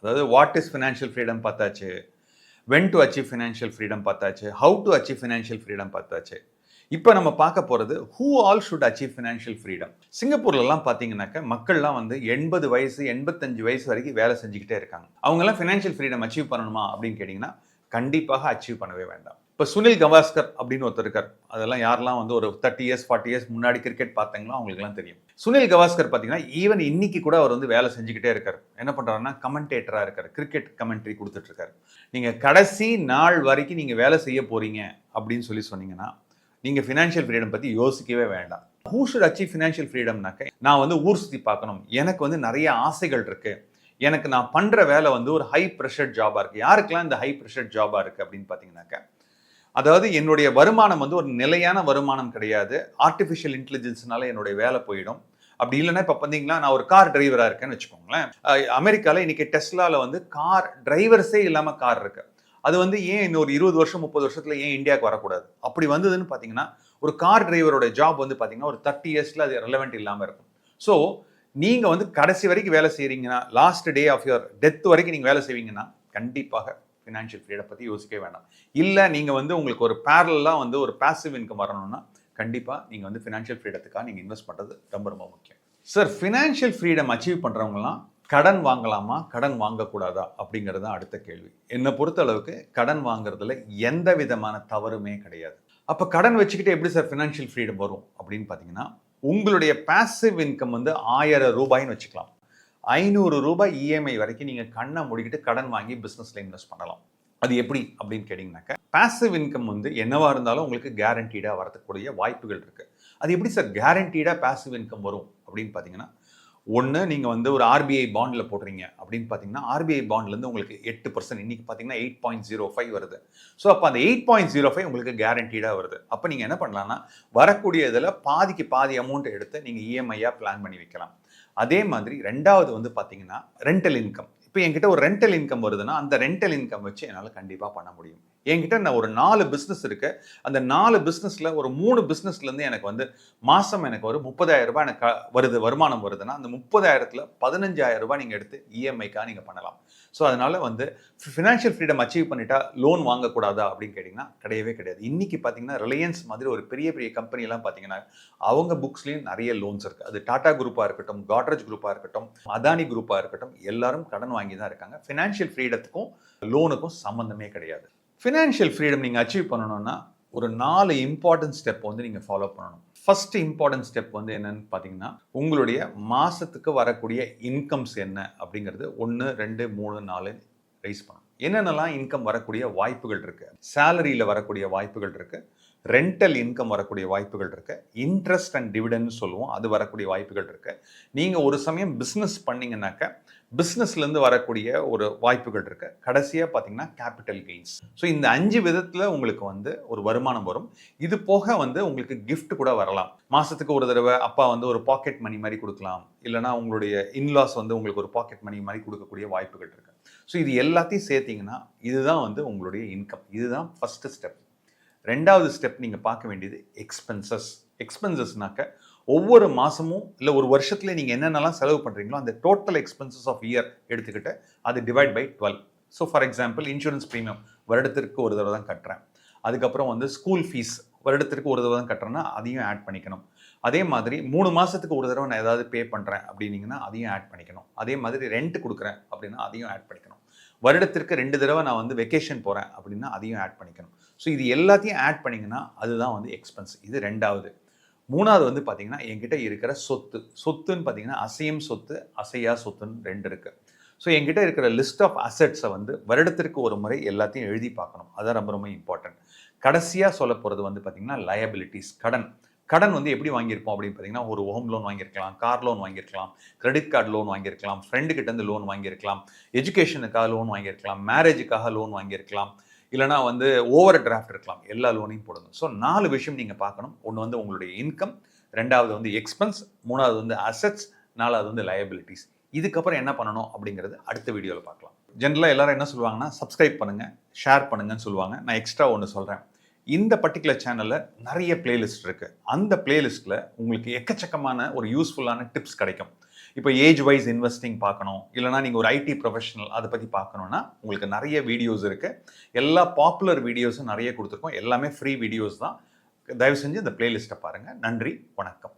அதாவது what is financial freedom பார்த்தாச்சு, when to achieve financial freedom பார்த்தாச்சு, how to achieve financial freedom பார்த்தாச்சு. இப்போ நம்ம பார்க்க போகிறது who all should achieve financial freedom. சிங்கப்பூர்லலாம் பார்த்தீங்கன்னாக்க மக்கள்லாம் வந்து 80 வயசு 85 வயசு வரைக்கும் வேலை செஞ்சுக்கிட்டே இருக்காங்க. அவங்கெல்லாம் ஃபினான்ஷியல் ஃப்ரீடம் அச்சீவ் பண்ணணுமா அப்படின்னு கேட்டிங்கன்னா கண்டிப்பாக அச்சீவ் பண்ணவே வேண்டாம். இப்போ சுனில் கவாஸ்கர் அப்படின்னு ஒருத்தர் இருக்கார். அதெல்லாம் யாரெல்லாம் வந்து ஒரு 30 இயர்ஸ் 40 இயர்ஸ் முன்னாடி கிரிக்கெட் பார்த்தாங்களோ அவங்களுக்குலாம் தெரியும். சுனில் கவாஸ்கர் பார்த்தீங்கன்னா ஈவன் இன்னைக்கு கூட அவர் வந்து வேலை செஞ்சுக்கிட்டே இருக்கார். என்ன பண்ணுறாருன்னா கமெண்டேட்டராக இருக்கார், கிரிக்கெட் கமெண்ட்ரி கொடுத்துட்டு இருக்காரு. நீங்கள் கடைசி நாள் வரைக்கும் நீங்கள் வேலை செய்ய போறீங்க அப்படின்னு சொன்னீங்கன்னா நீங்கள் ஃபினான்ஷியல் ஃப்ரீடம் பற்றி யோசிக்கவே வேண்டாம். ஹூ ஷுட் அச்சீவ் ஃபினான்ஷியல் ஃப்ரீடம்னாக்க நான் வந்து ஊர் சுற்றி பார்க்கணும், எனக்கு வந்து நிறைய ஆசைகள் இருக்கு, எனக்கு நான் பண்ணுற வேலை வந்து ஒரு ஹை ப்ரெஷர் ஜாபாக இருக்குது. யாருக்கெல்லாம் இந்த ஹை ப்ரெஷர் ஜாபாக இருக்குது அப்படின்னு பார்த்தீங்கன்னாக்க, அதாவது என்னுடைய வருமானம் வந்து ஒரு நிலையான வருமானம் கிடையாது, ஆர்டிஃபிஷியல் இன்டெலிஜென்ஸ்னால என்னுடைய வேலை போயிடும். அப்படி இல்லைன்னா இப்போ பார்த்தீங்கன்னா நான் ஒரு கார் டிரைவராக இருக்கேன்னு வச்சுக்கோங்களேன். அமெரிக்காவில் இன்னைக்கு டெஸ்லாவில் வந்து கார் டிரைவர்ஸே இல்லாமல் கார் இருக்கு. அது வந்து ஏன் இன்னொரு 20 வருஷம் 30 வருஷத்துல ஏன் இந்தியாவுக்கு வரக்கூடாது? அப்படி வந்ததுன்னு பார்த்தீங்கன்னா ஒரு கார் டிரைவரோட ஜாப் வந்து பார்த்தீங்கன்னா ஒரு 30 இயர்ஸ்ல அது ரெலவெண்ட் இல்லாமல் இருக்கும். ஸோ நீங்க வந்து கடைசி வரைக்கும் வேலை செய்றீங்கன்னா, last day of your death வரைக்கும் நீங்க வேலை செய்வீங்கன்னா கண்டிப்பாக ஃபினான்ஷியல் ஃப்ரீடம் பற்றி யோசிக்கவே வேண்டாம். இல்லை நீங்கள் வந்து உங்களுக்கு ஒரு பேரலாக வந்து ஒரு பாசிவ் இன்கம் வரணும்னா கண்டிப்பாக நீங்கள் வந்து ஃபினான்ஷியல் ஃப்ரீடத்துக்காக நீங்கள் இன்வெஸ்ட் பண்ணுறது ரொம்ப ரொம்ப முக்கியம். சார், ஃபினான்ஷியல் ஃப்ரீடம் அச்சீவ் பண்ணுறவங்கலாம் கடன் வாங்கலாமா, கடன் வாங்கக்கூடாதா அப்படிங்கிறது தான் அடுத்த கேள்வி. என்னை பொறுத்த அளவுக்கு கடன் வாங்குறதுல எந்த விதமான தவறுமே கிடையாது. அப்போ கடன் வச்சுக்கிட்டு எப்படி சார் ஃபினான்ஷியல் ஃப்ரீடம் வரும் அப்படின்னு பார்த்தீங்கன்னா, உங்களுடைய பாசிவ் இன்கம் வந்து 1000 ரூபாய்ன்னு வச்சுக்கலாம். 500 ரூபாய் இஎம்ஐ வரைக்கும் நீங்கள் கண்ணை மூடிக்கிட்டு கடன் வாங்கி பிஸ்னஸில் இன்வெஸ்ட் பண்ணலாம். அது எப்படி அப்படின்னு கேட்டிங்கனாக்கா, பாசிவ் இன்கம் வந்து என்னவா இருந்தாலும் உங்களுக்கு கேரண்டீடாக வரக்கூடிய வாய்ப்புகள் இருக்குது. அது எப்படி சார் கேரண்டீடாக பாசிவ் இன்கம் வரும் அப்படின்னு பார்த்தீங்கன்னா, ஒன்று நீங்கள் வந்து ஒரு ஆர்பிஐ பாண்டில் போடுறீங்க அப்படின்னு பார்த்தீங்கன்னா, ஆர்பிஐ பாண்ட்லேருந்து உங்களுக்கு 8%, இன்னைக்கு பார்த்தீங்கன்னா 8.05 வருது. ஸோ அப்போ அந்த 8.05 உங்களுக்கு கேரண்டீடாக வருது. அப்போ நீங்கள் என்ன பண்ணலாம்னா, வரக்கூடிய இதில் பாதிக்கு பாதி அமௌண்ட்டை எடுத்து நீங்கள் இஎம்ஐயாக பிளான் பண்ணி வைக்கலாம். அதே மாதிரி ரெண்டாவது வந்து பார்த்தீங்கன்னா ரெண்டல் இன்கம். இப்போ என்கிட்ட ஒரு ரெண்டல் இன்கம் வருதுன்னா அந்த ரெண்டல் இன்கம் வச்சு என்னால் கண்டிப்பாக பண்ண முடியும். என்கிட்ட நான் ஒரு 4 பிஸ்னஸ் இருக்கு. அந்த 4 பிஸ்னஸில் ஒரு 3 பிஸ்னஸ்லேருந்து எனக்கு வந்து மாதம் எனக்கு ஒரு 30,000 ரூபாய் எனக்கு வருது, வருமானம் வருதுன்னா அந்த 30,000ல் 15,000 ரூபாய் நீங்கள் எடுத்து இஎம்ஐக்காக நீங்கள் பண்ணலாம். ஸோ அதனால வந்து ஃபினான்ஷியல் ஃப்ரீடம் அச்சீவ் பண்ணிட்டா லோன் வாங்கக்கூடாதா அப்படின்னு கேட்டிங்கன்னா கிடையவே கிடையாது. இன்னைக்கு பார்த்தீங்கன்னா ரிலையன்ஸ் மாதிரி ஒரு பெரிய பெரிய கம்பெனிலாம் பார்த்தீங்கன்னா அவங்க புக்ஸ்லேயும் நிறைய லோன்ஸ் இருக்குது. அது டாடா குரூப்பாக இருக்கட்டும், காட்ரேஜ் குரூப்பாக இருக்கட்டும், அதானி குரூப்பாக இருக்கட்டும், எல்லாரும் கடன் வாங்கி தான் இருக்காங்க. ஃபினான்ஷியல் ஃப்ரீடத்துக்கும் லோனுக்கும் சம்மந்தமே கிடையாது. ஃபினான்ஷியல் ஃப்ரீடம் நீங்கள் அச்சீவ் பண்ணணும்னா ஒரு 4 இம்பார்ட்டன்ட் ஸ்டெப் வந்து நீங்கள் ஃபாலோ பண்ணணும். ஃபர்ஸ்ட் இம்பார்ட்டன்ட் ஸ்டெப் வந்து என்னன்னு பார்த்தீங்கன்னா, உங்களுடைய மாதத்துக்கு வரக்கூடிய இன்கம்ஸ் என்ன அப்படிங்கிறது 1, 2, 3, 4 ரைஸ் பண்ணணும். என்னென்னலாம் இன்கம் வரக்கூடிய வாய்ப்புகள் இருக்குது? சேலரியில் வரக்கூடிய வாய்ப்புகள் இருக்குது, ரெண்டல் இன்கம் வரக்கூடிய வாய்ப்புகள் இருக்குது, இன்ட்ரெஸ்ட் அண்ட் டிவிடெண்ட் சொல்லுவோம், அது வரக்கூடிய வாய்ப்புகள் இருக்குது. நீங்கள் ஒரு சமயம் பிஸ்னஸ் பண்ணிங்கன்னாக்க பிஸ்னஸ்லேருந்து வரக்கூடிய ஒரு வாய்ப்புகள் இருக்குது. கடைசியாக பார்த்தீங்கன்னா கேபிட்டல் கெயின்ஸ். ஸோ இந்த 5 விதத்தில் உங்களுக்கு வந்து ஒரு வருமானம் வரும். இது போக வந்து உங்களுக்கு கிஃப்ட் கூட வரலாம். மாதத்துக்கு ஒரு தடவை அப்பா வந்து ஒரு பாக்கெட் மணி மாதிரி கொடுக்கலாம், இல்லைனா உங்களுடைய இன்லாஸ் வந்து உங்களுக்கு ஒரு பாக்கெட் மணி மாதிரி கொடுக்கக்கூடிய வாய்ப்புகள் இருக்குது. ஸோ இது எல்லாத்தையும் சேர்த்திங்கன்னா இதுதான் வந்து உங்களுடைய இன்கம். இதுதான் ஃபஸ்ட்டு ஸ்டெப். ரெண்டாவது ஸ்டெப் நீங்கள் பார்க்க வேண்டியது எக்ஸ்பென்சஸ். எக்ஸ்பென்சஸ்னாக்க ஒவ்வொரு மாதமும் இல்லை ஒரு வருஷத்துல நீங்கள் என்னென்னலாம் செலவு பண்ணுறீங்களோ அந்த டோட்டல் எக்ஸ்பென்சஸ் ஆஃப் இயர் எடுத்துக்கிட்டு அது divide by 12. So for example insurance premium வருடத்திற்கு ஒரு தடவை தான் கட்டுறேன். அதுக்கப்புறம் வந்து ஸ்கூல் ஃபீஸ் வருடத்திற்கு ஒரு தடவை தான் கட்டுறேன்னா அதையும் ஆட் பண்ணிக்கணும். அதே மாதிரி 3 மாதத்துக்கு ஒரு தடவை நான் ஏதாவது பே பண்ணுறேன் அப்படின்னீங்கன்னா அதையும் ஆட் பண்ணிக்கணும். அதே மாதிரி ரெண்ட் கொடுக்குறேன் அப்படின்னா அதையும் ஆட் பண்ணிக்கணும். வருடத்திற்கு 2 தடவை நான் வந்து வெக்கேஷன் போகிறேன் அப்படின்னா அதையும் ஆட் பண்ணிக்கணும். ஸோ இது எல்லாத்தையும் ஆட் பண்ணிங்கன்னா அதுதான் வந்து எக்ஸ்பென்ஸ். இது ரெண்டாவது. மூணாவது வந்து பார்த்தீங்கன்னா என்கிட்ட இருக்கிற சொத்துன்னு பார்த்தீங்கன்னா அசையும் சொத்து, அசையா சொத்துன்னு 2 இருக்குது. ஸோ என்கிட்ட இருக்கிற லிஸ்ட் ஆஃப் அசெட்ஸை வந்து வருடத்திற்கு ஒரு முறை எல்லாத்தையும் எழுதி பார்க்கணும். அதான் ரொம்ப ரொம்ப இம்பார்ட்டன்ட். கடைசியாக சொல்ல போகிறது வந்து பார்த்தீங்கன்னா லயபிலிட்டிஸ், கடன் வந்து எப்படி வாங்கியிருப்போம் அப்படின்னு பார்த்தீங்கன்னா, ஒரு ஹோம் லோன் வாங்கியிருக்கலாம், கார் லோன் வாங்கியிருக்கலாம், கிரெடிட் கார்டு லோன் வாங்கியிருக்கலாம், ஃப்ரெண்டு கிட்டேருந்து லோன் வாங்கியிருக்கலாம், எஜுகேஷனுக்காக லோன் வாங்கியிருக்கலாம், மேரேஜுக்காக லோன் வாங்கியிருக்கலாம், இல்லைனா வந்து ஓவர் டிராஃப்ட் இருக்கலாம். எல்லா லோனையும் போடுங்க. ஸோ 4 விஷயம் நீங்கள் பார்க்கணும். ஒன்று வந்து உங்களுடைய இன்கம், ரெண்டாவது வந்து எக்ஸ்பென்ஸ், மூணாவது வந்து அசெட்ஸ், நாலாவது வந்து லயபிலிட்டிஸ். இதுக்கப்புறம் என்ன பண்ணணும் அப்படிங்கிறது அடுத்த வீடியோவில் பார்க்கலாம். ஜென்ரலாக எல்லாரும் என்ன சொல்லுவாங்கன்னா, சப்ஸ்கிரைப் பண்ணுங்கள், ஷேர் பண்ணுங்கன்னு சொல்லுவாங்க. நான் எக்ஸ்ட்ரா ஒன்று சொல்கிறேன். இந்த பர்டிகுலர் சேனலில் நிறைய பிளேலிஸ்ட் இருக்குது. அந்த பிளேலிஸ்ட்டில் உங்களுக்கு எக்கச்சக்கமான ஒரு யூஸ்ஃபுல்லான டிப்ஸ் கிடைக்கும். இப்போ ஏஜ் வைஸ் இன்வெஸ்டிங் பார்க்கணும், இல்லைனா நீங்கள் ஒரு ஐடி ப்ரொஃபஷனல் அதை பற்றி பார்க்கணுன்னா உங்களுக்கு நிறைய வீடியோஸ் இருக்குது. எல்லா பாப்புலர் வீடியோஸும் நிறைய கொடுத்துருக்கோம். எல்லாமே ஃப்ரீ வீடியோஸ் தான். தயவு செஞ்சு இந்த பிளேலிஸ்ட்டை பாருங்கள். நன்றி, வணக்கம்.